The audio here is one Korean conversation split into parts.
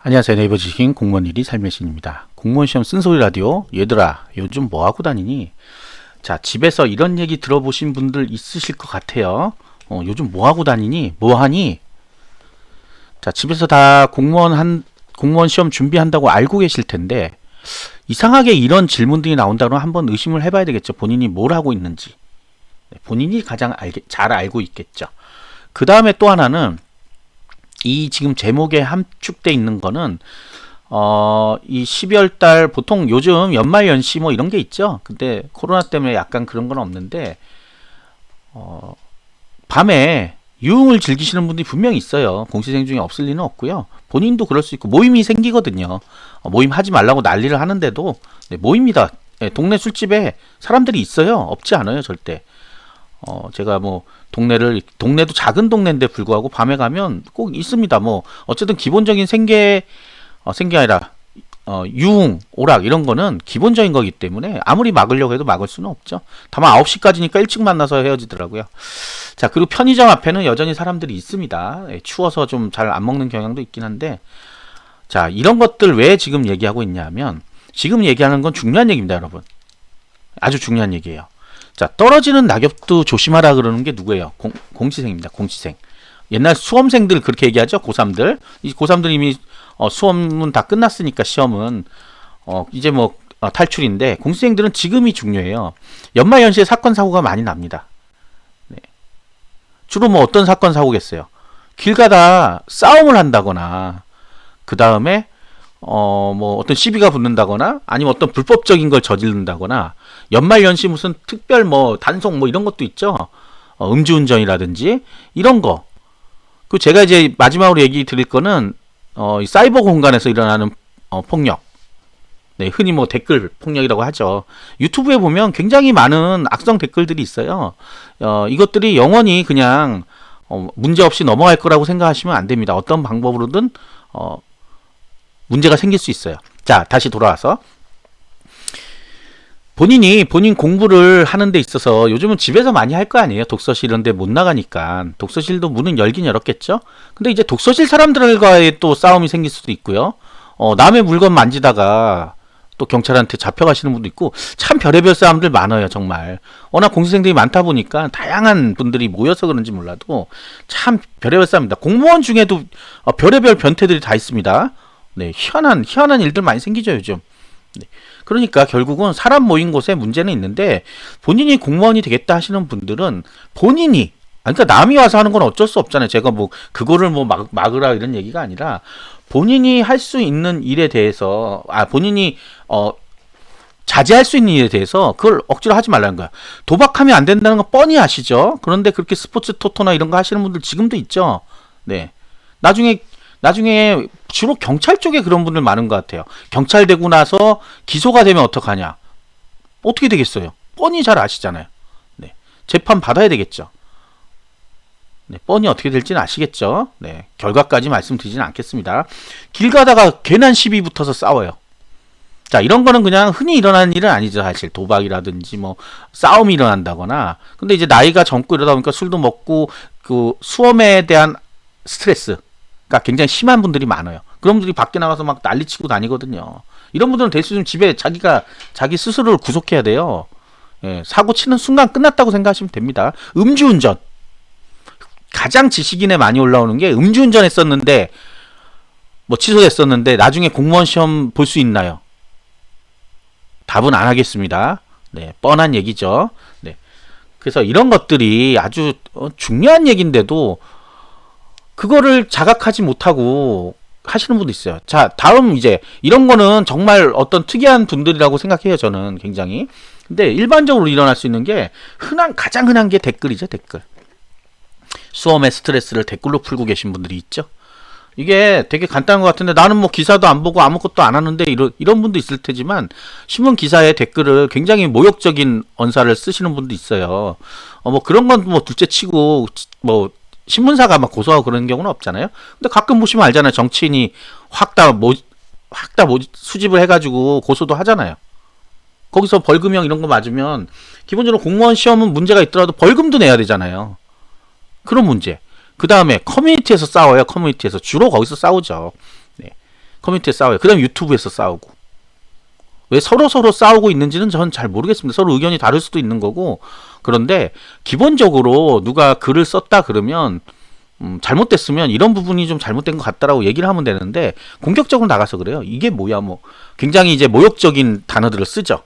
안녕하세요. 네이버 지식 공무원 일이 삶의 신입니다. 공무원 시험 쓴소리 라디오. 얘들아 요즘 뭐하고 다니니? 자, 집에서 이런 얘기 들어보신 분들 있으실 것 같아요. 요즘 뭐하고 다니니? 뭐하니? 자, 집에서 다 공무원 시험 준비한다고 알고 계실 텐데 이상하게 이런 질문들이 나온다 그러면 한번 의심을 해봐야 되겠죠. 본인이 뭘 하고 있는지. 본인이 가장 잘 알고 있겠죠. 그 다음에 또 하나는 이 지금 제목에 함축돼 있는 거는 이 12월 달 보통 요즘 연말 연시 뭐 이런 게 있죠. 근데 코로나 때문에 약간 그런 건 없는데 밤에 유흥을 즐기시는 분들이 분명히 있어요. 공시생 중에 없을 리는 없고요. 본인도 그럴 수 있고 모임이 생기거든요. 모임 하지 말라고 난리를 하는데도 모임이다. 동네 술집에 사람들이 있어요. 없지 않아요, 절대. 제가 뭐 동네도 작은 동네인데 불구하고 밤에 가면 꼭 있습니다. 뭐 어쨌든 기본적인 생계 아니라 유흥, 오락 이런 거는 기본적인 거기 때문에 아무리 막으려고 해도 막을 수는 없죠. 다만 9시까지니까 일찍 만나서 헤어지더라고요. 자, 그리고 편의점 앞에는 여전히 사람들이 있습니다. 추워서 좀 잘 안 먹는 경향도 있긴 한데, 자, 이런 것들 왜 지금 얘기하고 있냐면 지금 얘기하는 건 중요한 얘기입니다, 여러분. 아주 중요한 얘기예요. 자, 떨어지는 낙엽도 조심하라 그러는 게 누구예요? 공시생입니다. 공시생. 옛날 수험생들 그렇게 얘기하죠. 고3들. 이 고3들 이미 수험은 다 끝났으니까 시험은 이제 뭐 탈출인데, 공시생들은 지금이 중요해요. 연말연시에 사건 사고가 많이 납니다. 네. 주로 뭐 어떤 사건 사고겠어요? 길 가다 싸움을 한다거나, 그 다음에 뭐 어떤 시비가 붙는다거나, 아니면 어떤 불법적인 걸 저지른다거나, 연말연시 무슨 특별 뭐 단속 뭐 이런 것도 있죠. 음주운전이라든지 이런 거. 그 제가 이제 마지막으로 얘기 드릴 거는 이 사이버 공간에서 일어나는 폭력. 네, 흔히 뭐 댓글 폭력이라고 하죠. 유튜브에 보면 굉장히 많은 악성 댓글들이 있어요. 이것들이 영원히 그냥 문제 없이 넘어갈 거라고 생각하시면 안 됩니다. 어떤 방법으로든 문제가 생길 수 있어요. 자, 다시 돌아와서 본인 공부를 하는 데 있어서 요즘은 집에서 많이 할 거 아니에요. 독서실 이런 데 못 나가니까. 독서실도 문은 열긴 열었겠죠. 근데 이제 독서실 사람들과의 또 싸움이 생길 수도 있고요. 남의 물건 만지다가 또 경찰한테 잡혀가시는 분도 있고, 참 별의별 싸움들 많아요, 정말. 워낙 공시생들이 많다 보니까 다양한 분들이 모여서 그런지 몰라도 참 별의별 싸움입니다. 공무원 중에도 별의별 변태들이 다 있습니다. 네, 희한한 일들 많이 생기죠, 요즘. 네. 그러니까 결국은 사람 모인 곳에 문제는 있는데, 본인이 공무원이 되겠다 하시는 분들은 그러니까 남이 와서 하는 건 어쩔 수 없잖아요. 제가 뭐 그거를 뭐 막으라 이런 얘기가 아니라, 본인이 할 수 있는 일에 대해서 본인이 자제할 수 있는 일에 대해서 그걸 억지로 하지 말라는 거야. 도박하면 안 된다는 거 뻔히 아시죠? 그런데 그렇게 스포츠 토토나 이런 거 하시는 분들 지금도 있죠. 네. 나중에 주로 경찰 쪽에 그런 분들 많은 것 같아요. 경찰 되고 나서 기소가 되면 어떡하냐? 어떻게 되겠어요? 뻔히 잘 아시잖아요. 네. 재판 받아야 되겠죠. 네. 뻔히 어떻게 될지는 아시겠죠. 네. 결과까지 말씀드리지는 않겠습니다. 길 가다가 괜한 시비 붙어서 싸워요. 자, 이런 거는 그냥 흔히 일어나는 일은 아니죠. 사실 도박이라든지 뭐 싸움이 일어난다거나. 근데 이제 나이가 젊고 이러다 보니까 술도 먹고 그 수험에 대한 스트레스, 그러니까 굉장히 심한 분들이 많아요. 그런 분들이 밖에 나가서 막 난리치고 다니거든요. 이런 분들은 대수좀 집에 자기 스스로를 구속해야 돼요. 예, 사고 치는 순간 끝났다고 생각하시면 됩니다. 음주운전. 가장 지식인에 많이 올라오는 게, 음주운전 했었는데 뭐 취소됐었는데 나중에 공무원 시험 볼 수 있나요? 답은 안 하겠습니다. 네, 뻔한 얘기죠. 네. 그래서 이런 것들이 아주 중요한 얘기인데도 그거를 자각하지 못하고 하시는 분도 있어요. 자, 다음 이제 이런 거는 정말 어떤 특이한 분들이라고 생각해요, 저는 굉장히. 근데 일반적으로 일어날 수 있는 게 가장 흔한 게 댓글이죠, 댓글. 수험의 스트레스를 댓글로 풀고 계신 분들이 있죠. 이게 되게 간단한 것 같은데, 나는 뭐 기사도 안 보고 아무것도 안 하는데, 이런 분도 있을 테지만, 신문 기사에 댓글을 굉장히 모욕적인 언사를 쓰시는 분도 있어요. 뭐 그런 건 뭐 둘째 치고, 뭐 신문사가 막 고소하고 그런 경우는 없잖아요. 근데 가끔 보시면 알잖아요. 정치인이 확 다 수집을 해가지고 고소도 하잖아요. 거기서 벌금형 이런 거 맞으면 기본적으로 공무원 시험은 문제가 있더라도 벌금도 내야 되잖아요. 그런 문제. 그 다음에 커뮤니티에서 싸워요. 커뮤니티에서 주로 거기서 싸우죠. 네. 커뮤니티에 싸워요. 그 다음에 유튜브에서 싸우고. 왜 서로 싸우고 있는지는 전 잘 모르겠습니다. 서로 의견이 다를 수도 있는 거고. 그런데 기본적으로 누가 글을 썼다 그러면 잘못됐으면 이런 부분이 좀 잘못된 것 같다라고 얘기를 하면 되는데 공격적으로 나가서 그래요. 이게 뭐야 뭐 굉장히 이제 모욕적인 단어들을 쓰죠.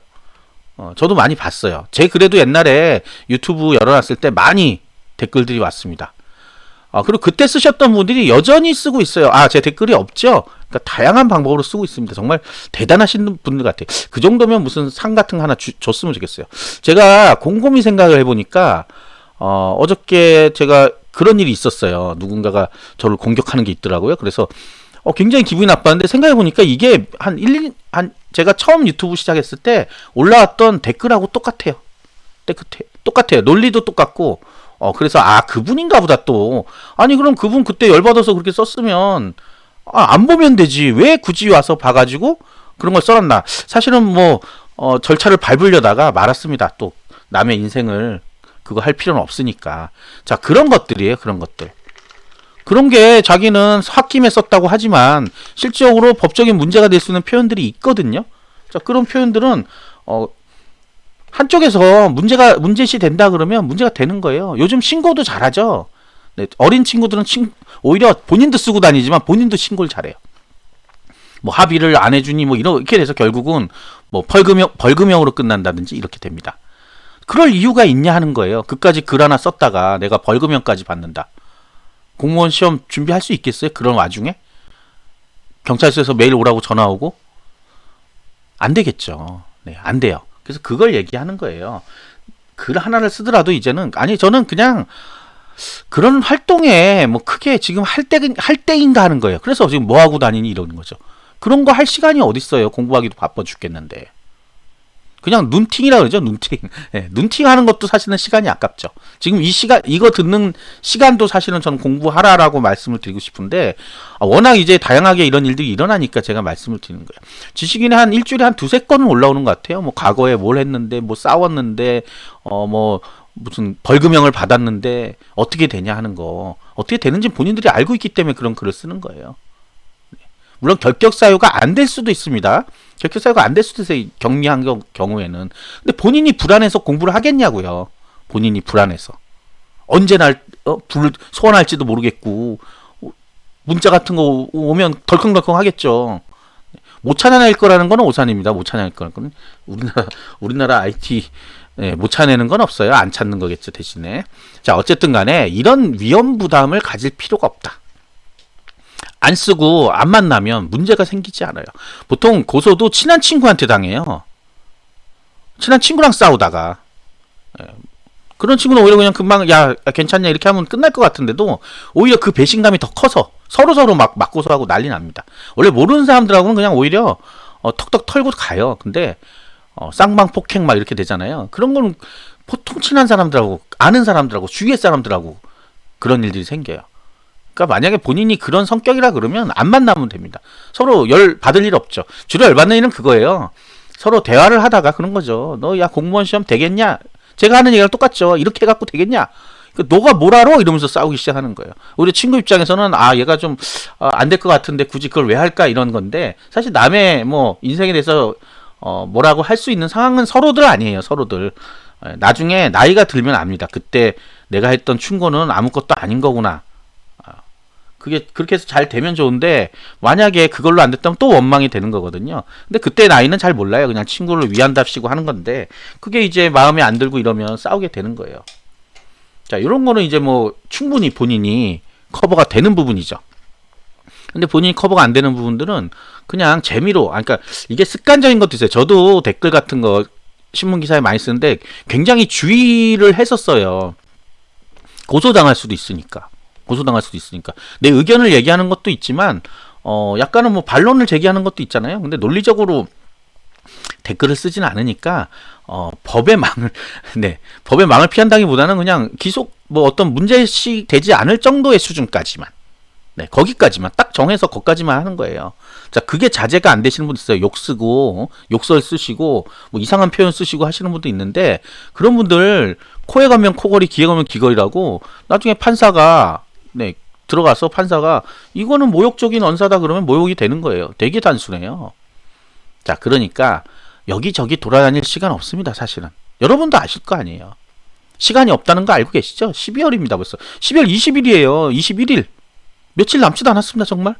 저도 많이 봤어요. 제 글에도 옛날에 유튜브 열어놨을 때 많이 댓글들이 왔습니다. 그리고 그때 쓰셨던 분들이 여전히 쓰고 있어요. 제 댓글이 없죠? 그러니까 다양한 방법으로 쓰고 있습니다. 정말 대단하신 분들 같아요. 그 정도면 무슨 상 같은 거 하나 줬으면 좋겠어요. 제가 곰곰이 생각을 해보니까, 어저께 제가 그런 일이 있었어요. 누군가가 저를 공격하는 게 있더라고요. 그래서, 굉장히 기분이 나빴는데 생각해보니까 이게 제가 처음 유튜브 시작했을 때 올라왔던 댓글하고 똑같아요. 똑같아요. 논리도 똑같고, 그래서 그분인가 보다 또. 아니 그럼 그분 그때 열받아서 그렇게 썼으면 안 보면 되지. 왜 굳이 와서 봐가지고 그런 걸 써놨나. 사실은 뭐 절차를 밟으려다가 말았습니다. 또 남의 인생을 그거 할 필요는 없으니까. 자, 그런 것들이에요. 그런 것들. 그런 게 자기는 홧김에 썼다고 하지만 실질적으로 법적인 문제가 될 수 있는 표현들이 있거든요. 자, 그런 표현들은 한쪽에서 문제시 된다 그러면 문제가 되는 거예요. 요즘 신고도 잘하죠. 네, 어린 친구들은 오히려 본인도 쓰고 다니지만 본인도 신고를 잘해요. 뭐 합의를 안 해주니 뭐 이렇게 돼서 결국은 뭐 벌금형으로 끝난다든지 이렇게 됩니다. 그럴 이유가 있냐 하는 거예요. 그까지 글 하나 썼다가 내가 벌금형까지 받는다. 공무원 시험 준비할 수 있겠어요? 그런 와중에? 경찰서에서 매일 오라고 전화 오고? 안 되겠죠. 네, 안 돼요. 그래서 그걸 얘기하는 거예요. 글 하나를 쓰더라도 이제는 저는 그냥 그런 활동에 뭐 크게 지금 할 때인가 하는 거예요. 그래서 지금 뭐 하고 다니니 이러는 거죠. 그런 거 할 시간이 어디 있어요. 공부하기도 바빠 죽겠는데. 그냥 눈팅이라 그러죠. 눈팅. 네, 눈팅 하는 것도 사실은 시간이 아깝죠. 지금 이거 듣는 시간도 사실은 저는 공부하라라고 말씀을 드리고 싶은데, 워낙 이제 다양하게 이런 일들이 일어나니까 제가 말씀을 드리는 거예요. 지식인에 한 일주일에 한 두세 건은 올라오는 것 같아요. 뭐 과거에 뭘 했는데, 뭐 싸웠는데, 뭐 무슨 벌금형을 받았는데, 어떻게 되냐 하는 거. 어떻게 되는지 본인들이 알고 있기 때문에 그런 글을 쓰는 거예요. 물론 결격사유가 안 될 수도 있습니다. 결격사유가 안 될 수도 있어요. 경미한 경우에는. 근데 본인이 불안해서 공부를 하겠냐고요. 본인이 불안해서. 언제 불을 소환할지도 모르겠고, 문자 같은 거 오면 덜컹덜컹 하겠죠. 못 찾아낼 거라는 건 오산입니다. 못 찾아낼 거라는 건. 우리나라 IT, 못 찾아내는 건 없어요. 안 찾는 거겠죠, 대신에. 자, 어쨌든 간에 이런 위험 부담을 가질 필요가 없다. 안 쓰고 안 만나면 문제가 생기지 않아요. 보통 고소도 친한 친구한테 당해요. 친한 친구랑 싸우다가. 그런 친구는 오히려 그냥 금방 야 괜찮냐 이렇게 하면 끝날 것 같은데도 오히려 그 배신감이 더 커서 서로 막 맞고서하고 난리 납니다. 원래 모르는 사람들하고는 그냥 오히려 턱턱 털고 가요. 근데 쌍방 폭행 막 이렇게 되잖아요. 그런 거는 보통 친한 사람들하고 아는 사람들하고 주위의 사람들하고 그런 일들이 생겨요. 그러니까 만약에 본인이 그런 성격이라 그러면 안 만나면 됩니다. 서로 열 받을 일 없죠. 주로 열 받는 일은 그거예요. 서로 대화를 하다가 그런 거죠. 너 야 공무원 시험 되겠냐? 제가 하는 얘기랑 똑같죠. 이렇게 해갖고 되겠냐? 너가 뭘 알아? 이러면서 싸우기 시작하는 거예요. 우리 친구 입장에서는 얘가 좀 안 될 것 같은데 굳이 그걸 왜 할까 이런 건데 사실 남의 뭐 인생에 대해서 뭐라고 할 수 있는 상황은 서로들 아니에요. 서로들. 나중에 나이가 들면 압니다. 그때 내가 했던 충고는 아무것도 아닌 거구나. 그게 그렇게 해서 잘 되면 좋은데 만약에 그걸로 안 됐다면 또 원망이 되는 거거든요. 근데 그때 나이는 잘 몰라요. 그냥 친구를 위한답시고 하는 건데 그게 이제 마음에 안 들고 이러면 싸우게 되는 거예요. 자, 이런 거는 이제 뭐 충분히 본인이 커버가 되는 부분이죠. 근데 본인이 커버가 안 되는 부분들은 그냥 재미로, 그러니까 이게 습관적인 것도 있어요. 저도 댓글 같은 거 신문 기사에 많이 쓰는데 굉장히 주의를 했었어요. 고소당할 수도 있으니까. 내 의견을 얘기하는 것도 있지만 약간은 뭐 반론을 제기하는 것도 있잖아요. 근데 논리적으로 댓글을 쓰진 않으니까 법의 망을 피한다기보다는 그냥 기속 뭐 어떤 문제시 되지 않을 정도의 수준까지만, 거기까지만 딱 정해서 거기까지만 하는 거예요. 자, 그게 자제가 안 되시는 분도 있어요. 욕설 쓰시고 뭐 이상한 표현 쓰시고 하시는 분도 있는데 그런 분들 코에 가면 코걸이, 귀에 가면 귀걸이라고 나중에 판사가 들어가서 판사가 이거는 모욕적인 언사다 그러면 모욕이 되는 거예요. 되게 단순해요. 자, 그러니까 여기저기 돌아다닐 시간 없습니다, 사실은. 여러분도 아실 거 아니에요. 시간이 없다는 거 알고 계시죠? 12월입니다, 벌써. 12월 20일이에요. 21일. 며칠 남지도 않았습니다, 정말.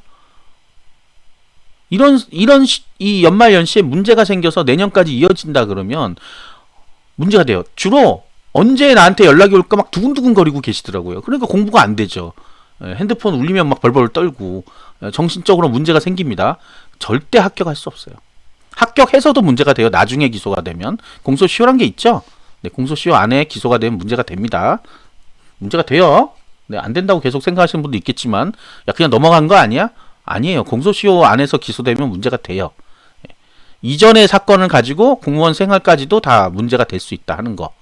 이 연말 연시에 문제가 생겨서 내년까지 이어진다 그러면 문제가 돼요. 주로 언제 나한테 연락이 올까 막 두근두근 거리고 계시더라고요. 그러니까 공부가 안 되죠. 핸드폰 울리면 막 벌벌 떨고 정신적으로 문제가 생깁니다. 절대 합격할 수 없어요. 합격해서도 문제가 돼요. 나중에 기소가 되면. 공소시효란 게 있죠. 네, 공소시효 안에 기소가 되면 문제가 됩니다. 문제가 돼요. 네, 안 된다고 계속 생각하시는 분도 있겠지만 야 그냥 넘어간 거 아니야? 아니에요. 공소시효 안에서 기소되면 문제가 돼요. 이전의 사건을 가지고 공무원 생활까지도 다 문제가 될 수 있다 하는 거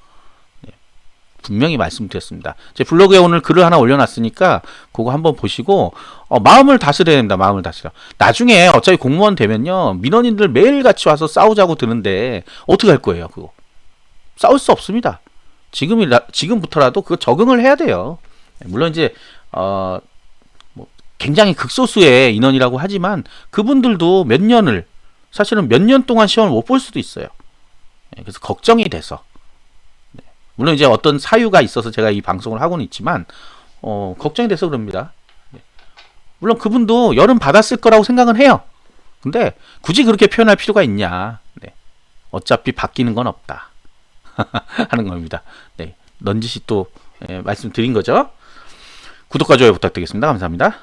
분명히 말씀드렸습니다. 제 블로그에 오늘 글을 하나 올려놨으니까 그거 한번 보시고 마음을 다스려야 됩니다. 마음을 다스려. 나중에 어차피 공무원 되면요. 민원인들 매일같이 와서 싸우자고 드는데 어떻게 할 거예요? 그거 싸울 수 없습니다. 지금부터라도 그거 적응을 해야 돼요. 물론 이제 뭐 굉장히 극소수의 인원이라고 하지만 그분들도 사실은 몇 년 동안 시험을 못 볼 수도 있어요. 그래서 걱정이 돼서. 물론 이제 어떤 사유가 있어서 제가 이 방송을 하고는 있지만 걱정이 돼서 그럽니다. 물론 그분도 열은 받았을 거라고 생각은 해요. 근데 굳이 그렇게 표현할 필요가 있냐. 네. 어차피 바뀌는 건 없다. 하는 겁니다. 네. 넌지시 또 말씀드린 거죠. 구독과 좋아요 부탁드리겠습니다. 감사합니다.